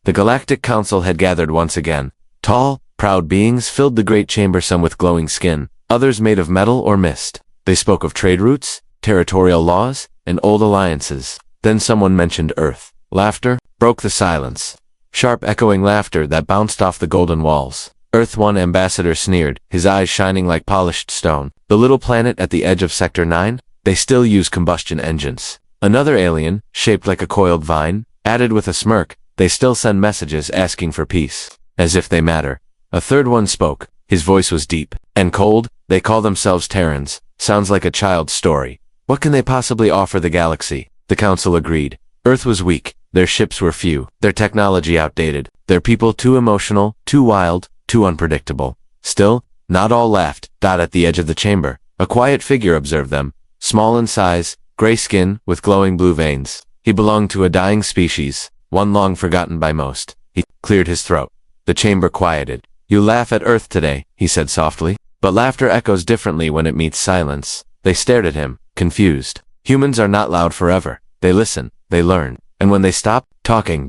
The Galactic Council had gathered once again. Tall, proud beings filled the great chamber, some with glowing skin, others made of metal or mist. They spoke of trade routes, territorial laws, and old alliances. Then someone mentioned Earth. Laughter broke the silence. Sharp echoing laughter that bounced off the golden walls. Earth One ambassador sneered, his eyes shining like polished stone. The little planet at the edge of Sector 9? They still use combustion engines. Another alien, shaped like a coiled vine, added with a smirk, they still send messages asking for peace. As if they matter. A third one spoke. His voice was deep and cold. They call themselves Terrans. Sounds like a child's story. What can they possibly offer the galaxy? The council agreed. Earth was weak. Their ships were few. Their technology outdated. Their people too emotional, too wild, too unpredictable. Still, not all laughed. At the edge of the chamber, a quiet figure observed them. Small in size, gray skin, with glowing blue veins. He belonged to a dying species, one long forgotten by most. He cleared his throat. The chamber quieted. You laugh at Earth today, he said softly. But laughter echoes differently when it meets silence. They stared at him, confused. Humans are not loud forever. They listen, they learn. And when they stop talking,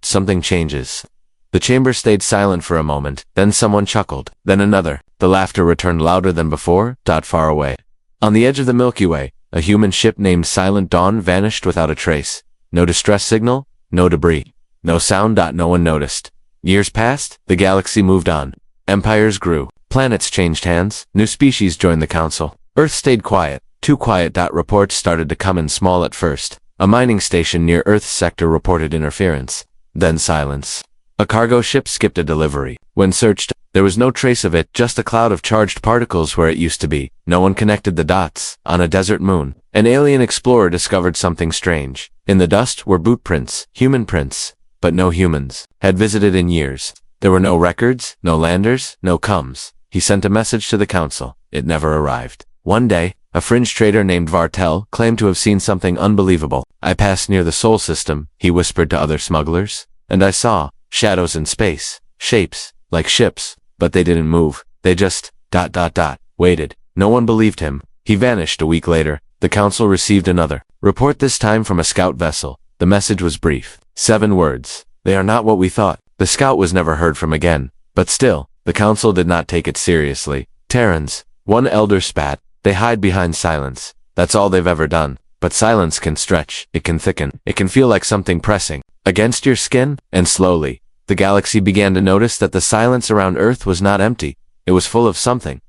something changes. The chamber stayed silent for a moment, then someone chuckled, then another. The laughter returned louder than before, far away. On the edge of the Milky Way, a human ship named Silent Dawn vanished without a trace. No distress signal, no debris, no sound. No one noticed. Years passed, the galaxy moved on. Empires grew, planets changed hands, new species joined the council. Earth stayed quiet, too quiet. Reports started to come in small at first. A mining station near Earth's sector reported interference. Then silence. A cargo ship skipped a delivery. When searched, there was no trace of it, just a cloud of charged particles where it used to be. No one connected the dots. On a desert moon, an alien explorer discovered something strange. In the dust were boot prints, human prints, but no humans had visited in years. There were no records, no landers, no coms. He sent a message to the council. It never arrived. One day, a fringe trader named Vartel claimed to have seen something unbelievable. I passed near the Sol system, he whispered to other smugglers, and I saw shadows in space, shapes, like ships, but they didn't move. They just, waited. No one believed him. He vanished a week later. The council received another report, this time from a scout vessel. The message was brief. 7 words. They are not what we thought. The scout was never heard from again. But still, the council did not take it seriously. Terrans, one elder spat. They hide behind silence. That's all they've ever done. But silence can stretch. It can thicken. It can feel like something pressing against your skin. And slowly, the galaxy began to notice that the silence around Earth was not empty. It was full of something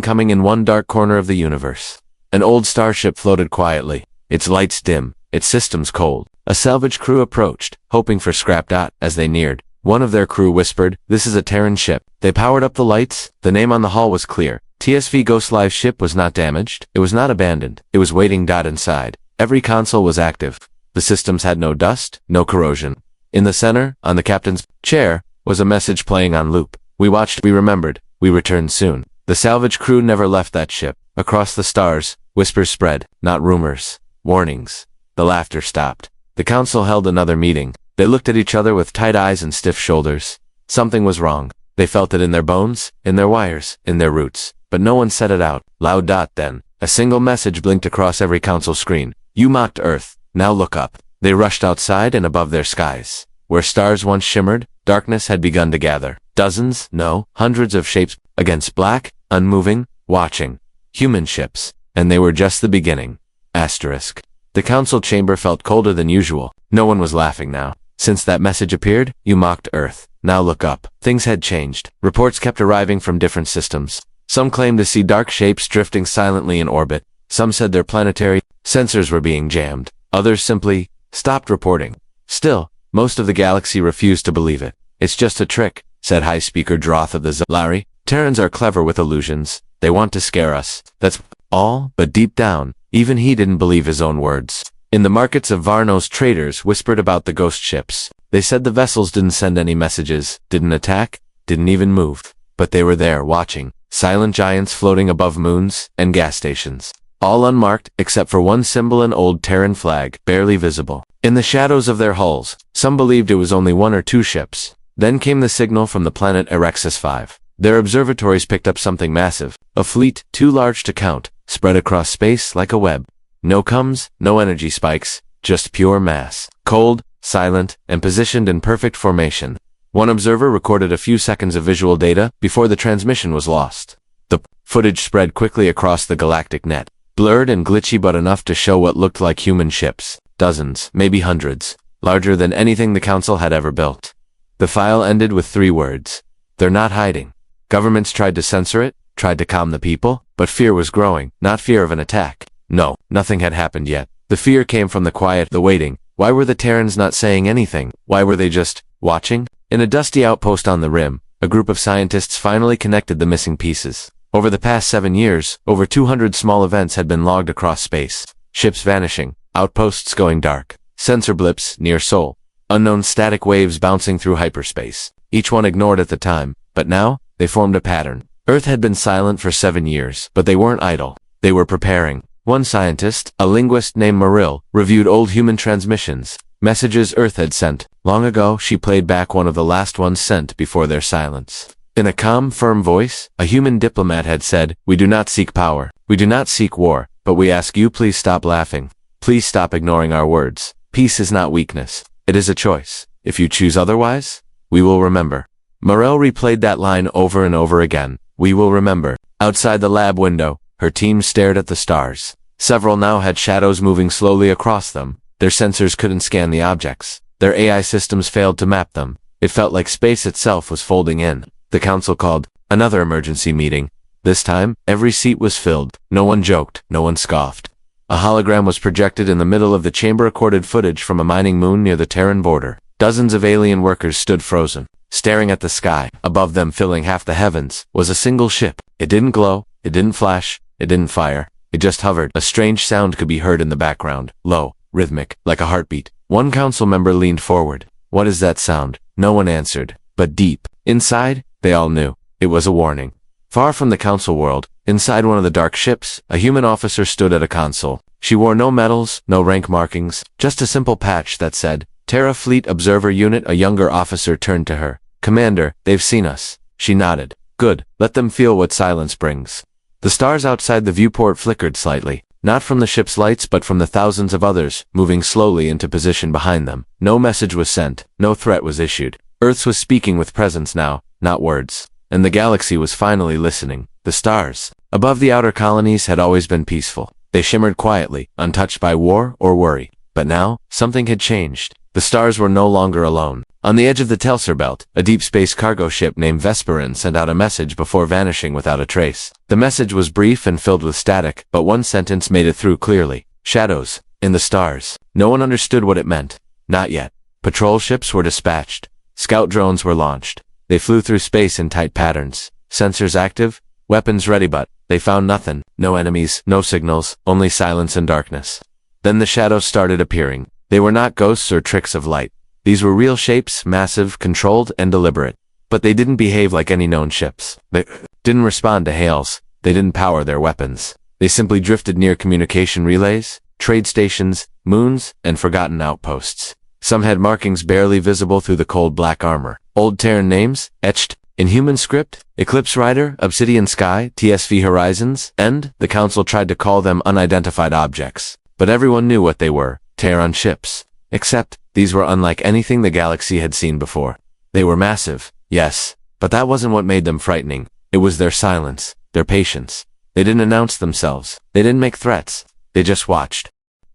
coming in one dark corner of the universe. An old starship floated quietly, its lights dim, its systems cold. A salvage crew approached, hoping for scrap. As they neared, one of their crew whispered, "This is a Terran ship." They powered up the lights. The name on the hull was clear. TSV Ghost Live ship was not damaged. It was not abandoned. It was waiting. Inside, every console was active. The systems had no dust, no corrosion. In the center, on the captain's chair, was a message playing on loop. We watched, we remembered, we returned soon. The salvage crew never left that ship. Across the stars, whispers spread, not rumors, warnings. The laughter stopped. The council held another meeting. They looked at each other with tight eyes and stiff shoulders. Something was wrong. They felt it in their bones, in their wires, in their roots. But no one said it out loud. Then, a single message blinked across every council screen. You mocked Earth. Now look up. They rushed outside and above their skies. Where stars once shimmered, darkness had begun to gather. Dozens, no, hundreds of shapes, against black, unmoving, watching. Human ships. And they were just the beginning. Asterisk. The council chamber felt colder than usual. No one was laughing now. Since that message appeared, you mocked Earth. Now look up. Things had changed. Reports kept arriving from different systems. Some claimed to see dark shapes drifting silently in orbit. Some said their planetary sensors were being jammed. Others simply stopped reporting. Still, most of the galaxy refused to believe it. It's just a trick, said High Speaker Droth of the Zalari. Terrans are clever with illusions. They want to scare us. That's all, but deep down, even he didn't believe his own words. In the markets of Varnos, traders whispered about the ghost ships. They said the vessels didn't send any messages, didn't attack, didn't even move. But they were there, watching. Silent giants floating above moons and gas stations. All unmarked, except for one symbol, an old Terran flag, barely visible. In the shadows of their hulls, some believed it was only 1 or 2 ships. Then came the signal from the planet Erexus 5. Their observatories picked up something massive. A fleet, too large to count, spread across space like a web. No coms, no energy spikes, just pure mass. Cold, silent, and positioned in perfect formation. One observer recorded a few seconds of visual data before the transmission was lost. The footage spread quickly across the galactic net, blurred and glitchy but enough to show what looked like human ships. Dozens, maybe hundreds, larger than anything the Council had ever built. The file ended with 3 words. They're not hiding. Governments tried to censor it, tried to calm the people, but fear was growing, not fear of an attack. No, nothing had happened yet. The fear came from the quiet, the waiting. Why were the Terrans not saying anything? Why were they just watching? In a dusty outpost on the rim, a group of scientists finally connected the missing pieces. Over the past 7 years, over 200 small events had been logged across space. Ships vanishing, outposts going dark, sensor blips near Sol, unknown static waves bouncing through hyperspace. Each one ignored at the time, but now, they formed a pattern. Earth had been silent for 7 years, but they weren't idle. They were preparing. One scientist, a linguist named Maril, reviewed old human transmissions, messages Earth had sent. Long ago, she played back one of the last ones sent before their silence. In a calm, firm voice, a human diplomat had said, "We do not seek power. We do not seek war, but we ask you please stop laughing. Please stop ignoring our words. Peace is not weakness. It is a choice. If you choose otherwise, we will remember." Morel replayed that line over and over again. We will remember. Outside the lab window, her team stared at the stars. Several now had shadows moving slowly across them. Their sensors couldn't scan the objects. Their AI systems failed to map them. It felt like space itself was folding in. The Council called another emergency meeting. This time, every seat was filled. No one joked. No one scoffed. A hologram was projected in the middle of the chamber-recorded footage from a mining moon near the Terran border. Dozens of alien workers stood frozen, staring at the sky. Above them, filling half the heavens, was a single ship. It didn't glow. It didn't flash. It didn't fire. It just hovered. A strange sound could be heard in the background. Low, rhythmic, like a heartbeat. One council member leaned forward. What is that sound? No one answered. But deep inside, they all knew. It was a warning. Far from the council world, inside one of the dark ships, a human officer stood at a console. She wore no medals, no rank markings, just a simple patch that said, Terra Fleet Observer Unit. A younger officer turned to her. Commander, they've seen us. She nodded. Good. Let them feel what silence brings. The stars outside the viewport flickered slightly, not from the ship's lights but from the thousands of others, moving slowly into position behind them. No message was sent, no threat was issued. Earth was speaking with presence now, not words. And the galaxy was finally listening. The stars, above the outer colonies, had always been peaceful. They shimmered quietly, untouched by war or worry. But now, something had changed. The stars were no longer alone. On the edge of the Telsor Belt, a deep space cargo ship named Vesperin sent out a message before vanishing without a trace. The message was brief and filled with static, but one sentence made it through clearly. Shadows. In the stars. No one understood what it meant. Not yet. Patrol ships were dispatched. Scout drones were launched. They flew through space in tight patterns. Sensors active, weapons ready, but they found nothing. No enemies, no signals, only silence and darkness. Then the shadows started appearing. They were not ghosts or tricks of light. These were real shapes, massive, controlled, and deliberate. But they didn't behave like any known ships. They didn't respond to hails. They didn't power their weapons. They simply drifted near communication relays, trade stations, moons, and forgotten outposts. Some had markings barely visible through the cold black armor. Old Terran names, etched in human script: Eclipse Rider, Obsidian Sky, TSV Horizons, and the Council tried to call them unidentified objects. But everyone knew what they were: Terran ships. Except, these were unlike anything the galaxy had seen before. They were massive, yes, but that wasn't what made them frightening. It was their silence, their patience. They didn't announce themselves. They didn't make threats. They just watched.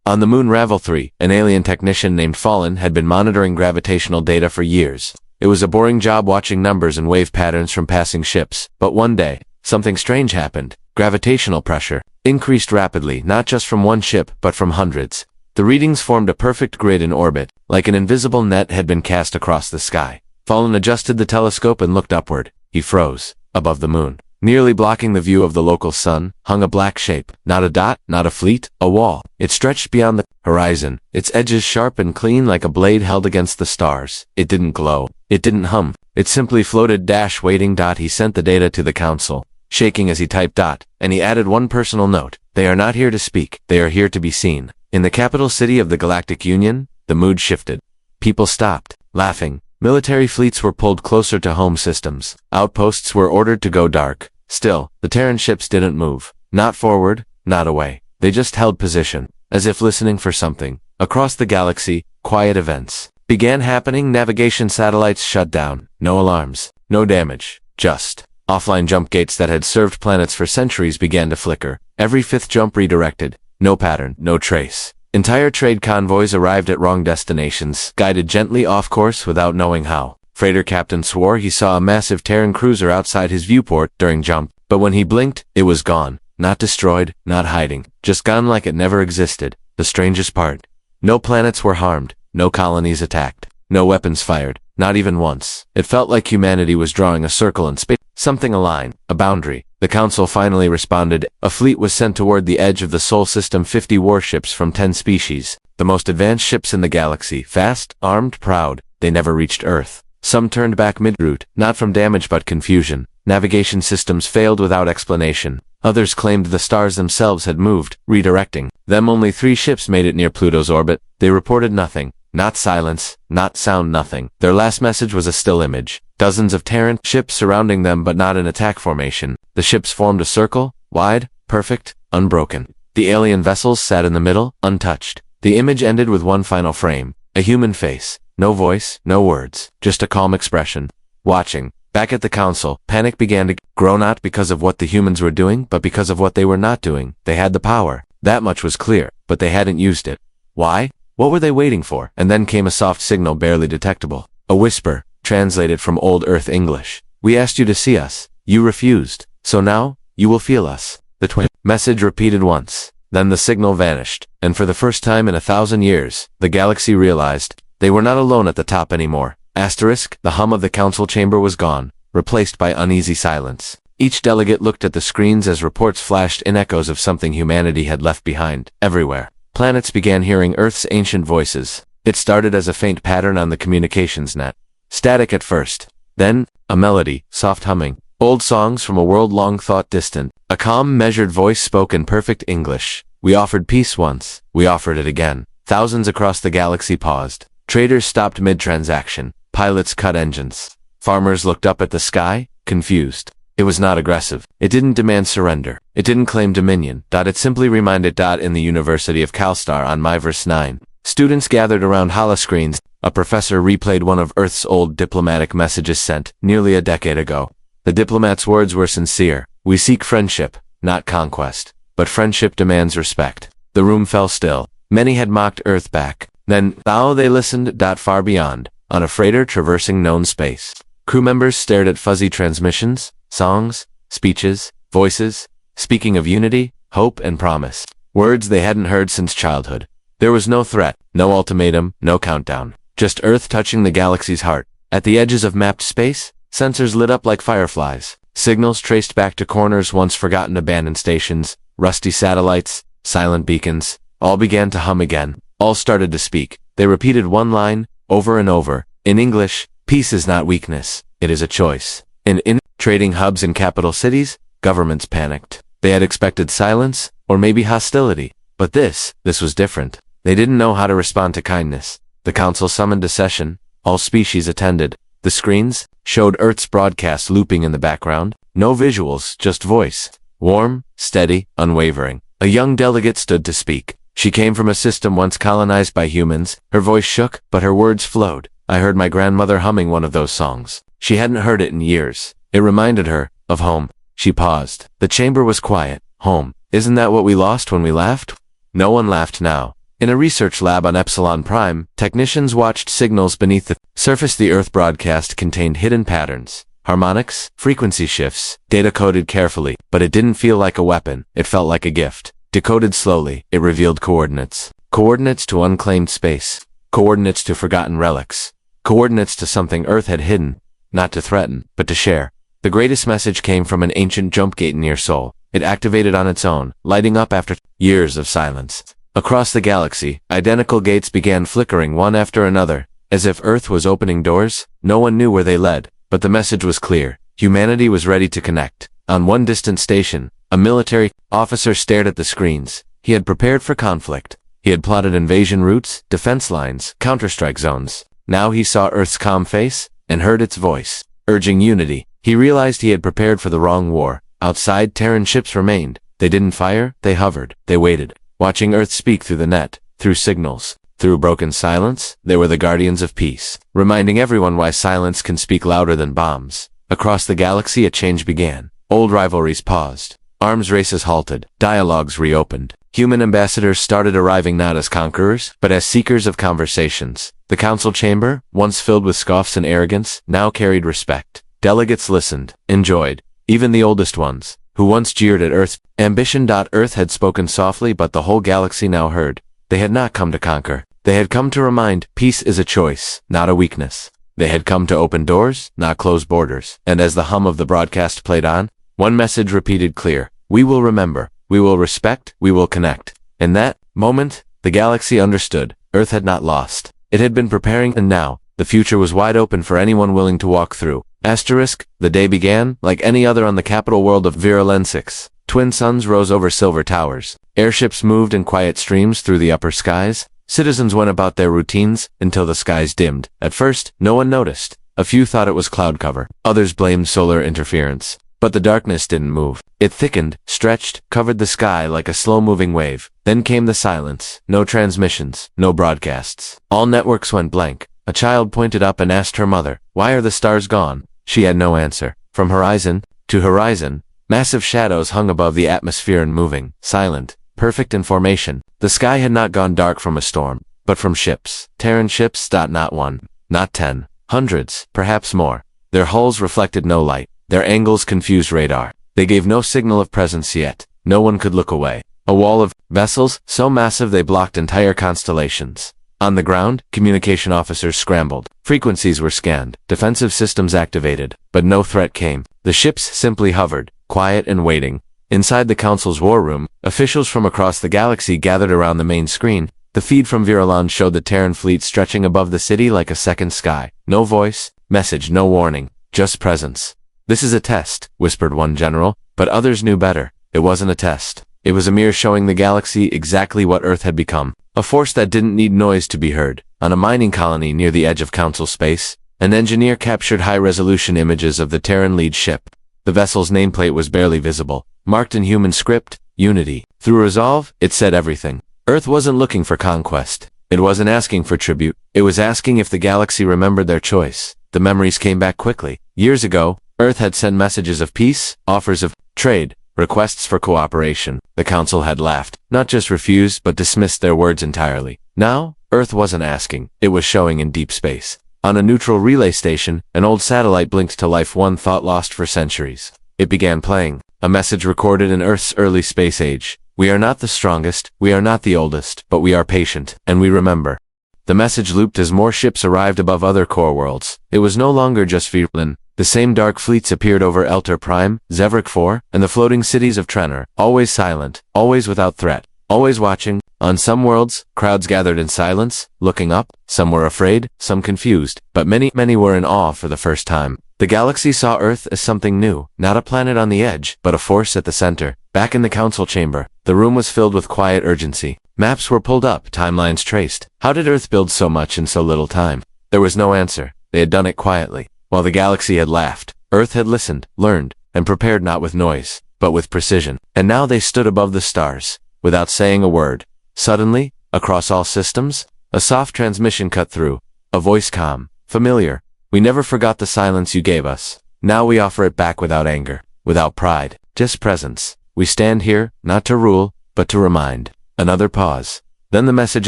On the moon Ravel 3, an alien technician named Fallen had been monitoring gravitational data for years. It was a boring job watching numbers and wave patterns from passing ships, but one day, something strange happened. Gravitational pressure increased rapidly, not just from one ship, but from hundreds. The readings formed a perfect grid in orbit, like an invisible net had been cast across the sky. Fallen adjusted the telescope and looked upward. He froze. Above the moon, nearly blocking the view of the local sun, hung a black shape. Not a dot, not a fleet, a wall. It stretched beyond the horizon, its edges sharp and clean like a blade held against the stars. It didn't glow. It didn't hum. It simply floated. Waiting. He sent the data to the Council, shaking as he typed. And he added one personal note. They are not here to speak. They are here to be seen. In the capital city of the Galactic Union, the mood shifted. People stopped, laughing. Military fleets were pulled closer to home systems. Outposts were ordered to go dark. Still, the Terran ships didn't move. Not forward, not away. They just held position, as if listening for something. Across the galaxy, quiet events. began happening. Navigation satellites shut down. No alarms. No damage. Just offline jump gates that had served planets for centuries began to flicker. Every fifth jump redirected. No pattern. No trace. Entire trade convoys arrived at wrong destinations, guided gently off course without knowing how. Freighter captain swore he saw a massive Terran cruiser outside his viewport during jump, but when he blinked, it was gone. Not destroyed, not hiding, just gone like it never existed. The strangest part. No planets were harmed, no colonies attacked, no weapons fired, not even once. It felt like humanity was drawing a circle in space. Something, a line, a boundary. The Council finally responded. A fleet was sent toward the edge of the Sol System, 50 warships from 10 species, the most advanced ships in the galaxy, fast, armed, proud. They never reached Earth. Some turned back mid-route, not from damage but confusion. Navigation systems failed without explanation. Others claimed the stars themselves had moved, redirecting them. Only 3 ships made it near Pluto's orbit. They reported nothing. Not silence, not sound, nothing. Their last message was a still image. Dozens of Terran ships surrounding them but not in attack formation. The ships formed a circle, wide, perfect, unbroken. The alien vessels sat in the middle, untouched. The image ended with one final frame. A human face. No voice, no words, just a calm expression. Watching. Back at the Council, panic began to grow, not because of what the humans were doing, but because of what they were not doing. They had the power. That much was clear, but they hadn't used it. Why? What were they waiting for? And then came a soft signal, barely detectable. A whisper, translated from Old Earth English. We asked you to see us. You refused. So now, you will feel us. The twin message repeated once. Then the signal vanished. And for the first time in 1,000 years, the galaxy realized they were not alone at the top anymore. Asterisk, the hum of the council chamber was gone, replaced by uneasy silence. Each delegate looked at the screens as reports flashed in, echoes of something humanity had left behind. Everywhere, planets began hearing Earth's ancient voices. It started as a faint pattern on the communications net. Static at first. Then, a melody, soft humming. Old songs from a world long thought distant. A calm, measured voice spoke in perfect English. We offered peace once. We offered it again. Thousands across the galaxy paused. Traders stopped mid-transaction. Pilots cut engines. Farmers looked up at the sky, confused. It was not aggressive. It didn't demand surrender. It didn't claim dominion. It simply reminded. In the University of Calstar on Myverse 9, students gathered around holoscreens. A professor replayed one of Earth's old diplomatic messages sent nearly a decade ago. The diplomat's words were sincere. We seek friendship, not conquest. But friendship demands respect. The room fell still. Many had mocked Earth back. Then, they listened. Far beyond, on a freighter traversing known space. Crew members stared at fuzzy transmissions, songs, speeches, voices, speaking of unity, hope, and promise. Words they hadn't heard since childhood. There was no threat, no ultimatum, no countdown. Just Earth touching the galaxy's heart. At the edges of mapped space, sensors lit up like fireflies. Signals traced back to corners, once forgotten abandoned stations, rusty satellites, silent beacons. All began to hum again. All started to speak. They repeated one line, over and over. In English, peace is not weakness, it is a choice. In trading hubs in capital cities, governments panicked. They had expected silence, or maybe hostility. But this was different. They didn't know how to respond to kindness. The council summoned a session. All species attended. The screens showed Earth's broadcast looping in the background. No visuals, just voice. Warm, steady, unwavering. A young delegate stood to speak. She came from a system once colonized by humans. Her voice shook, but her words flowed. I heard my grandmother humming one of those songs. She hadn't heard it in years. It reminded her of home. She paused. The chamber was quiet. Home. Isn't that what we lost when we laughed? No one laughed now. In a research lab on Epsilon Prime, technicians watched signals beneath the surface. The Earth broadcast contained hidden patterns, harmonics, frequency shifts, data coded carefully, but it didn't feel like a weapon. It felt like a gift. Decoded slowly, it revealed coordinates. Coordinates to unclaimed space. Coordinates to forgotten relics. Coordinates to something Earth had hidden, not to threaten, but to share. The greatest message came from an ancient jump gate near Sol. It activated on its own, lighting up after years of silence. Across the galaxy, identical gates began flickering one after another, as if Earth was opening doors. No one knew where they led, but the message was clear. Humanity was ready to connect. On one distant station, a military officer stared at the screens. He had prepared for conflict. He had plotted invasion routes, defense lines, counterstrike zones. Now he saw Earth's calm face and heard its voice, urging unity. He realized he had prepared for the wrong war. Outside, Terran ships remained. They didn't fire, they hovered, they waited, watching Earth speak through the net, through signals, Through broken silence, they were the guardians of peace, reminding everyone why silence can speak louder than bombs. Across the galaxy, a change began. Old rivalries paused. Arms races halted. Dialogues reopened. Human ambassadors started arriving not as conquerors, but as seekers of conversations. The council chamber, once filled with scoffs and arrogance, now carried respect. Delegates listened, enjoyed. Even the oldest ones, who once jeered at Earth's ambition. Earth had spoken softly, but the whole galaxy now heard. They had not come to conquer. They had come to remind, peace is a choice, not a weakness. They had come to open doors, not close borders. And as the hum of the broadcast played on, one message repeated clear: we will remember, we will respect, we will connect. In that moment, the galaxy understood. Earth had not lost. It had been preparing, and now, the future was wide open for anyone willing to walk through. The day began, like any other on the capital world of Virulensix. Twin suns rose over silver towers. Airships moved in quiet streams through the upper skies. Citizens went about their routines until the skies dimmed. At first, no one noticed. A few thought it was cloud cover. Others blamed solar interference. But the darkness didn't move. It thickened, stretched, covered the sky like a slow-moving wave. Then came the silence. No transmissions, no broadcasts. All networks went blank. A child pointed up and asked her mother, "Why are the stars gone?" She had no answer. From horizon to horizon, massive shadows hung above the atmosphere and moving, silent, perfect in formation. The sky had not gone dark from a storm, but from ships. Terran ships. Not one, not 10, hundreds, perhaps more. Their hulls reflected no light. Their angles confused radar. They gave no signal of presence yet. No one could look away. A wall of vessels, so massive they blocked entire constellations. On the ground, communication officers scrambled. Frequencies were scanned. Defensive systems activated. But no threat came. The ships simply hovered, quiet and waiting. Inside the council's war room, officials from across the galaxy gathered around the main screen. The feed from Virulon showed the Terran fleet stretching above the city like a second sky. No voice, message, no warning, just presence. "This is a test," whispered one general, but others knew better. It wasn't a test. It was a mirror showing the galaxy exactly what Earth had become. A force that didn't need noise to be heard. On a mining colony near the edge of council space, an engineer captured high-resolution images of the Terran lead ship. The vessel's nameplate was barely visible, marked in human script, Unity. Through resolve, it said everything. Earth wasn't looking for conquest. It wasn't asking for tribute. It was asking if the galaxy remembered their choice. The memories came back quickly. Years ago, Earth had sent messages of peace, offers of trade, requests for cooperation. The council had laughed, not just refused but dismissed their words entirely. Now, Earth wasn't asking. It was showing in deep space. On a neutral relay station, an old satellite blinked to life, one thought lost for centuries. It began playing. A message recorded in Earth's early space age. "We are not the strongest, we are not the oldest, but we are patient, and we remember." The message looped as more ships arrived above other core worlds. It was no longer just Virulon. The same dark fleets appeared over Elter Prime, Zevrik 4, and the floating cities of Trenor, always silent, always without threat, always watching. On some worlds, crowds gathered in silence, looking up. Some were afraid, some confused, but many were in awe for the first time. The galaxy saw Earth as something new, not a planet on the edge, but a force at the center. Back in the council chamber, the room was filled with quiet urgency. Maps were pulled up, timelines traced. How did Earth build so much in so little time? There was no answer. They had done it quietly. While the galaxy had laughed, Earth had listened, learned, and prepared, not with noise, but with precision. And now they stood above the stars, without saying a word. Suddenly, across all systems, a soft transmission cut through. A voice calm, familiar. "We never forgot the silence you gave us. Now we offer it back without anger, without pride, just presence. We stand here, not to rule, but to remind." Another pause. Then the message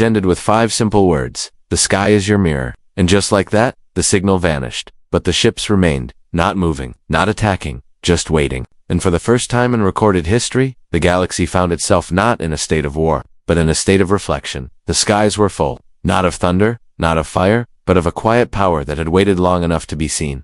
ended with 5 simple words. "The sky is your mirror." And just like that, the signal vanished. But the ships remained, not moving, not attacking, just waiting. And for the first time in recorded history, the galaxy found itself not in a state of war, but in a state of reflection. The skies were full, not of thunder, not of fire, but of a quiet power that had waited long enough to be seen.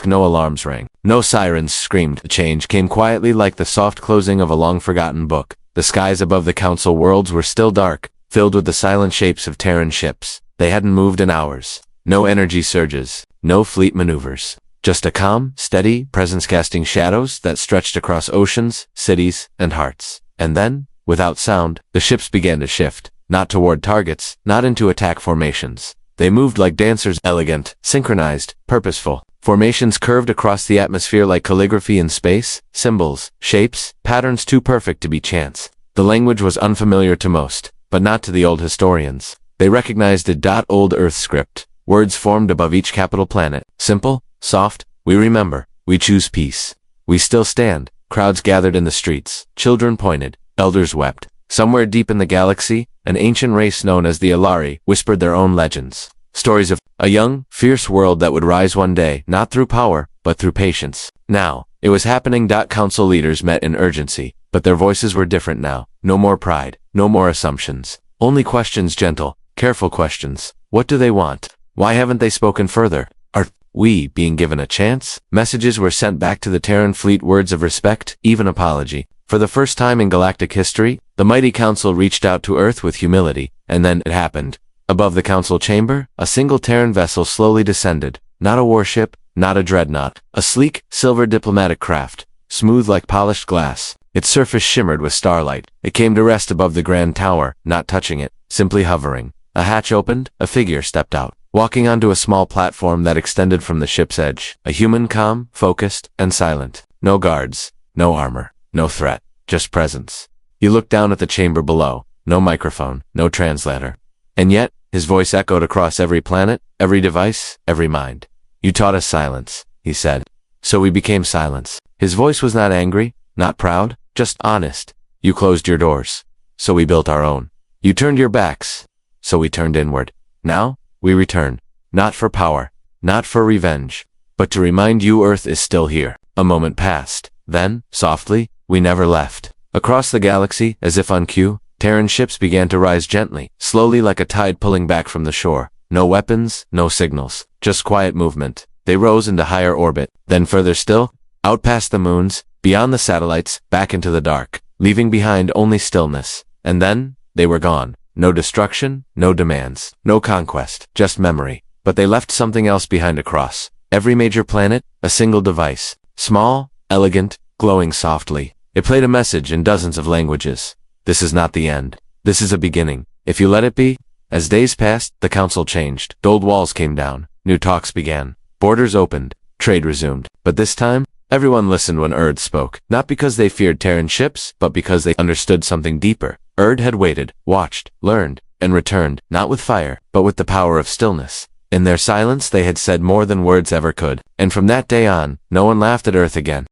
No alarms rang. No sirens screamed. The change came quietly, like the soft closing of a long-forgotten book. The skies above the council worlds were still dark, filled with the silent shapes of Terran ships. They hadn't moved in hours. No energy surges, no fleet maneuvers. Just a calm, steady presence casting shadows that stretched across oceans, cities, and hearts. And then, without sound, the ships began to shift. Not toward targets, not into attack formations. They moved like dancers, elegant, synchronized, purposeful. Formations curved across the atmosphere like calligraphy in space, symbols, shapes, patterns too perfect to be chance. The language was unfamiliar to most, but not to the old historians. They recognized a old Earth script, words formed above each capital planet. Simple, soft, we remember, we choose peace. We still stand. Crowds gathered in the streets. Children pointed. Elders wept. Somewhere deep in the galaxy, an ancient race known as the Alari whispered their own legends. Stories of a young, fierce world that would rise one day, not through power, but through patience. Now, it was happening. Council leaders met in urgency, but their voices were different now. No more pride, no more assumptions. Only questions, gentle, careful questions. What do they want? Why haven't they spoken further? Are we being given a chance? Messages were sent back to the Terran fleet, words of respect, even apology. For the first time in galactic history, the mighty council reached out to Earth with humility, and then it happened. Above the council chamber, a single Terran vessel slowly descended. Not a warship, not a dreadnought. A sleek, silver diplomatic craft, smooth like polished glass. Its surface shimmered with starlight. It came to rest above the grand tower, not touching it, simply hovering. A hatch opened, a figure stepped out, walking onto a small platform that extended from the ship's edge. A human, calm, focused, and silent. No guards, no armor, no threat, just presence. You looked down at the chamber below. No microphone, no translator. And yet, his voice echoed across every planet, every device, every mind. You taught us silence, he said. So we became silence. His voice was not angry, not proud, just honest. You closed your doors. So we built our own. You turned your backs. So we turned inward. Now, we return. Not for power, not for revenge, but to remind you Earth is still here. A moment passed. Then, softly, we never left. Across the galaxy, as if on cue, Terran ships began to rise gently, slowly like a tide pulling back from the shore. No weapons, no signals, just quiet movement. They rose into higher orbit, then further still, out past the moons, beyond the satellites, back into the dark, leaving behind only stillness. And then, they were gone. No destruction, no demands, no conquest, just memory. But they left something else behind across every major planet, a single device. Small, elegant, glowing softly. It played a message in dozens of languages. This is not the end. This is a beginning. If you let it be. As days passed, the council changed. Old walls came down. New talks began. Borders opened. Trade resumed. But this time, everyone listened when Erd spoke. Not because they feared Terran ships, but because they understood something deeper. Erd had waited, watched, learned, and returned, not with fire, but with the power of stillness. In their silence, they had said more than words ever could. And from that day on, no one laughed at Earth again.